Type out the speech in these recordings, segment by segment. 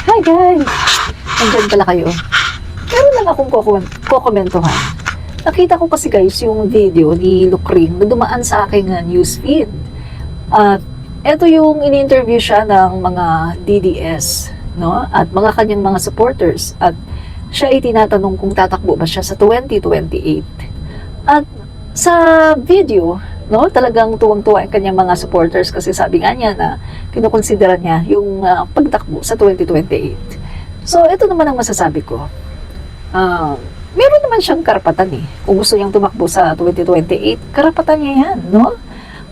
Hi guys! Nandyan pala kayo. Meron lang akong kukomentuhan. Nakita ko kasi guys yung video ni Lucring na dumaan sa aking newsfeed. At eto yung in-interview siya ng mga DDS, no? At mga kanyang mga supporters. At siya ay tinatanong kung tatakbo ba siya sa 2028. At sa video, no, talagang tuwang-tuwa ang kanyang mga supporters kasi sabi nga niya na kinukonsidera niya yung pagtakbo sa 2028. So, ito naman ang masasabi ko. Meron naman siyang karapatan eh. Kung gusto niyang tumakbo sa 2028, karapatan niya yan, no?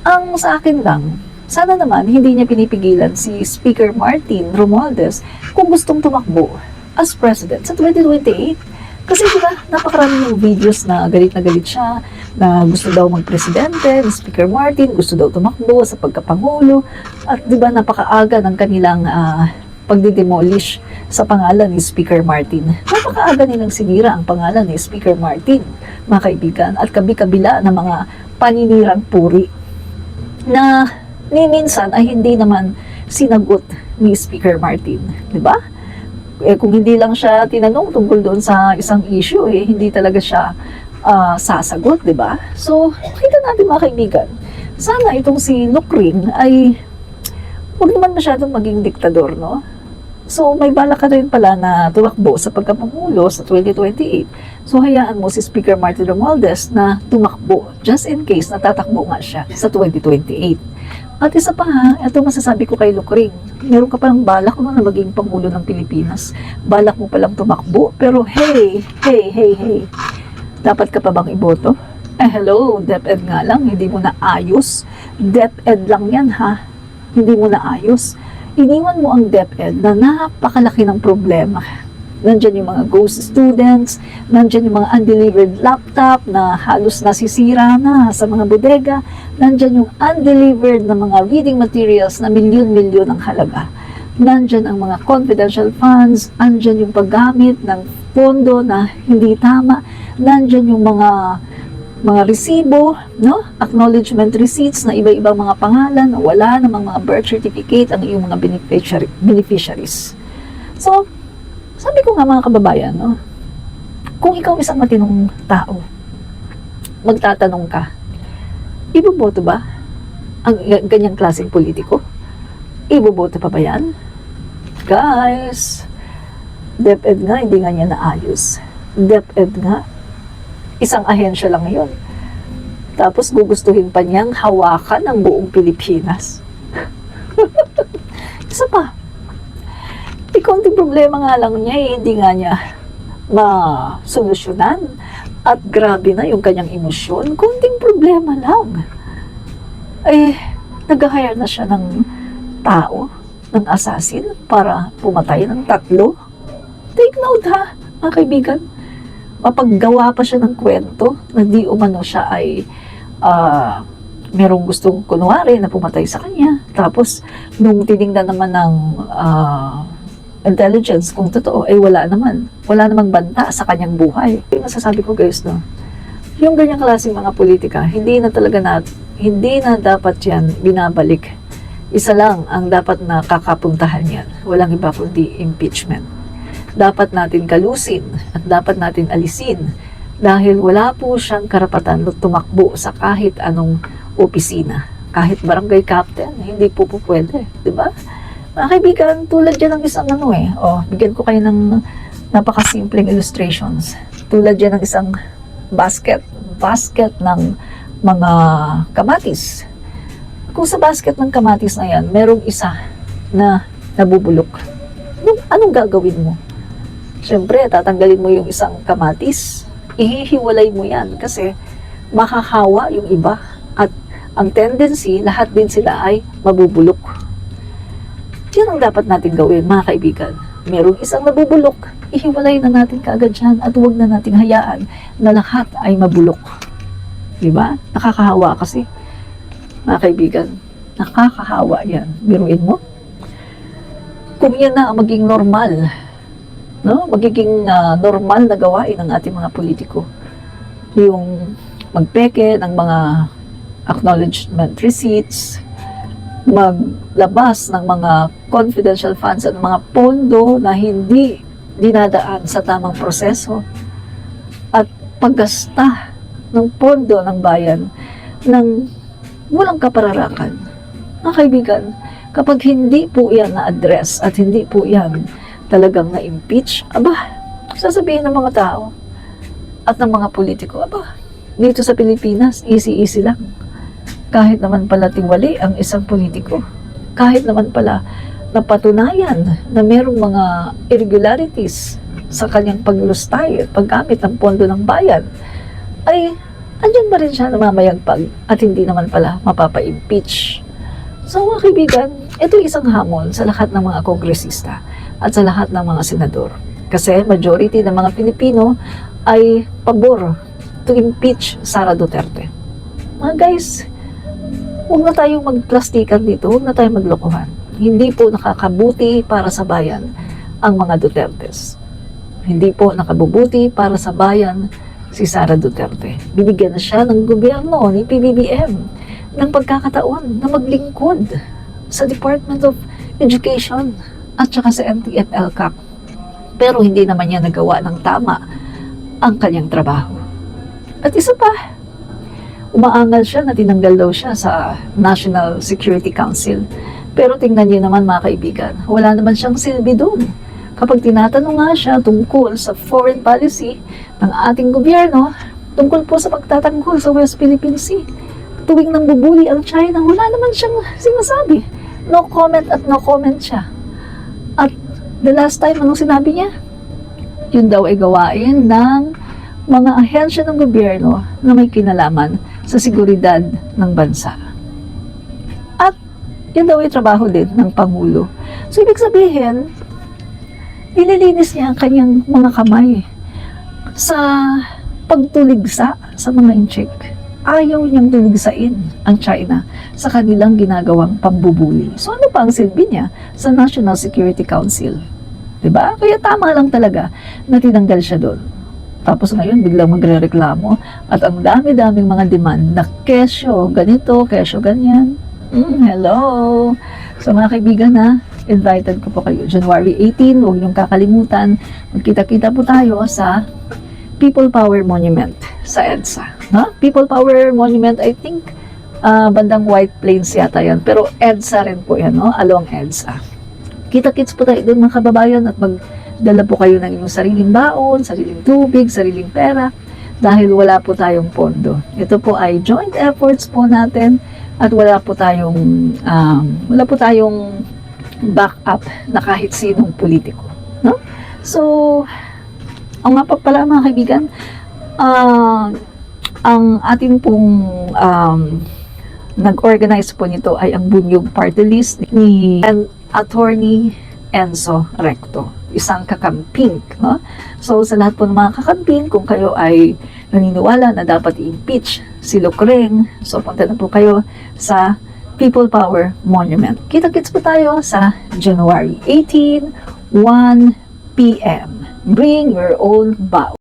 Ang sa akin lang, sana naman hindi niya pinipigilan si Speaker Martin Romualdez kung gustong tumakbo as president sa 2028. Kasi diba, napakarami yung videos na galit siya, na gusto daw magpresidente, ni Speaker Martin, gusto daw tumakbo sa pagkapangulo, at diba, napakaaga ng kanilang pagdidemolish sa pangalan ni Speaker Martin. Napakaaga nilang sinira ang pangalan ni Speaker Martin, mga kaibigan, at kabi-kabila ng mga paninirang puri na ni minsan ay hindi naman sinagot ni Speaker Martin, diba? Kung hindi lang siya tinanong tungkol doon sa isang issue, hindi talaga siya sasagot, di ba? So, kita natin mga kaibigan, sana itong si Lucring ay huwag naman masyadong maging diktador, no? So, may balak ka rin pala na tumakbo sa pagkapangulo sa 2028. So, hayaan mo si Speaker Martin Romualdez na tumakbo just in case na tatakbo nga siya sa 2028. At isa pa ha, ito masasabi ko kay Lucring, meron ka palang balak mo na maging Pangulo ng Pilipinas. Balak mo palang tumakbo, pero hey, dapat ka pa bang iboto? Hello, DepEd nga lang, hindi mo na ayos. DepEd lang yan ha, hindi mo na ayos. Iniwan mo ang DepEd na napakalaki ng problema. Nandyan yung mga ghost students, nandyan yung mga undelivered laptop na halos nasisira na sa mga bodega, nandyan yung undelivered na mga reading materials na milyon-milyon ang halaga. Nandyan ang mga confidential funds, nandyan yung paggamit ng pondo na hindi tama, nandyan yung mga resibo, no? Acknowledgement receipts na iba-ibang mga pangalan, wala namang mga birth certificate ang iyong mga beneficiaries. So, sabi ko nga mga kababayan, no? Kung ikaw isang matinong tao, magtatanong ka, iboboto ba ang ganyang klaseng politiko? Iboboto pa ba yan? Guys, DepEd nga, hindi nga niya naayos. DepEd nga, isang ahensya lang yun. Tapos gugustuhin pa niyang hawakan ang buong Pilipinas. Isa pa, konting problema nga lang niya, hindi nga niya masolusyonan. At grabe na yung kanyang emosyon. Konting problema lang. Nag-hire na siya ng tao, ng assassin, para pumatay ng 3. Take note ha, mga kaibigan. Mapaggawa pa siya ng kwento na di umano siya ay merong gustong kunwari na pumatay sa kanya. Tapos, nung tinignan naman ng intelligence, kung totoo, wala namang banta sa kanyang buhay. Yung masasabi ko guys, no, yung ganyang klaseng mga politika, hindi na dapat yan binabalik. Isa lang ang dapat na kakapuntahan yan. Walang iba kundi impeachment. Dapat natin kalusin at dapat natin alisin dahil wala po siyang karapatan na tumakbo sa kahit anong opisina. Kahit barangay captain, hindi po pwede, di ba? Mga kaibigan, tulad yan ng isang bigyan ko kayo ng napakasimpleng illustrations. Tulad yan ng isang basket ng mga kamatis. Kung sa basket ng kamatis na yan, merong isa na nabubulok. Anong gagawin mo? Siyempre, tatanggalin mo yung isang kamatis, ihihiwalay mo yan kasi makakawa yung iba at ang tendency, lahat din sila ay mabubulok. Yan ang dapat natin gawin, mga kaibigan. Merong isang nabubulok, ihiwalay na natin kaagad yan at huwag na natin hayaan na lahat ay mabulok. Diba? Nakakahawa kasi. Mga kaibigan, nakakahawa yan. Biruin mo. Kung yan na maging normal, no? Magiging normal na gawain ng ating mga politiko. Yung magpeke ng mga acknowledgement receipts, maglabas ng mga confidential funds at mga pondo na hindi dinadaan sa tamang proseso at paggasta ng pondo ng bayan ng walang kapararakan. Mga kaibigan, kapag hindi po yan na-address at hindi po yan talagang na-impeach, sasabihin ng mga tao at ng mga politiko, dito sa Pilipinas, easy-easy lang. Kahit naman pala tiwali ang isang politiko, kahit naman pala napatunayan na merong mga irregularities sa kanyang paglustay at paggamit ng pondo ng bayan, ay andyan pa rin siya namamayagpag at hindi naman pala mapapa-impeach. So mga kaibigan, ito isang hamon sa lahat ng mga kongresista at sa lahat ng mga senador. Kasi majority ng mga Pilipino ay pabor to impeach Sara Duterte. Mga guys, huwag na tayong magplastikan dito, huwag na tayong maglokohan. Hindi po nakakabuti para sa bayan ang mga Dutertes. Hindi po nakabubuti para sa bayan si Sara Duterte. Binigyan na siya ng gobyerno ni PBBM ng pagkakataon na maglingkod sa Department of Education at saka sa NTF-ELCAC. Pero hindi naman niya nagawa ng tama ang kanyang trabaho. At isa pa, umaangal siya na tinanggal daw siya sa National Security Council. Pero tingnan niyo naman mga kaibigan, wala naman siyang silbi doon. Kapag tinatanong nga siya tungkol sa foreign policy ng ating gobyerno, tungkol po sa pagtatanggol sa West Philippine Sea, tuwing nang bubuli ang China, wala naman siyang sinasabi. No comment at no comment siya. At the last time, anong sinabi niya? Yun daw ay gawain ng mga ahensya ng gobyerno na may kinalaman sa seguridad ng bansa. At yun daw ay trabaho din ng Pangulo. So, ibig sabihin, nililinis niya ang kanyang mga kamay sa pagtuligsa sa mga inchik. Ayaw niyang tuligsain ang China sa kanilang ginagawang pambubuli. So, ano pa ang silbi niya sa National Security Council? Diba? Kaya tama lang talaga na tinanggal siya doon. Tapos ngayon, biglang magre-reklamo at ang dami-daming mga demand na kesyo ganito, kesyo ganyan. Hello! So mga kaibigan invited ko po kayo. January 18, huwag niyong kakalimutan. Magkita-kita po tayo sa People Power Monument sa EDSA. People Power Monument, I think, bandang White Plains yata yan. Pero EDSA rin po yan, along EDSA. Kita-kits po tayo doon mga kababayan at magdala po kayo ng inyong sariling baon, sariling tubig, sariling pera dahil wala po tayong pondo. Ito po ay joint efforts po natin at wala po tayong backup na kahit sinong politiko. No? So, ang nga pa pala mga kaibigan, ang ating pong nag-organize po nito ay ang Bunyog Party List ni Attorney Enzo Recto, isang kakamping. No? So, sa lahat po ng mga kakamping, kung kayo ay naniniwala na dapat i-impeach si Lucreng, so punta na po kayo sa People Power Monument. Kita-kits po tayo sa January 18, 1 p.m. Bring your own bow.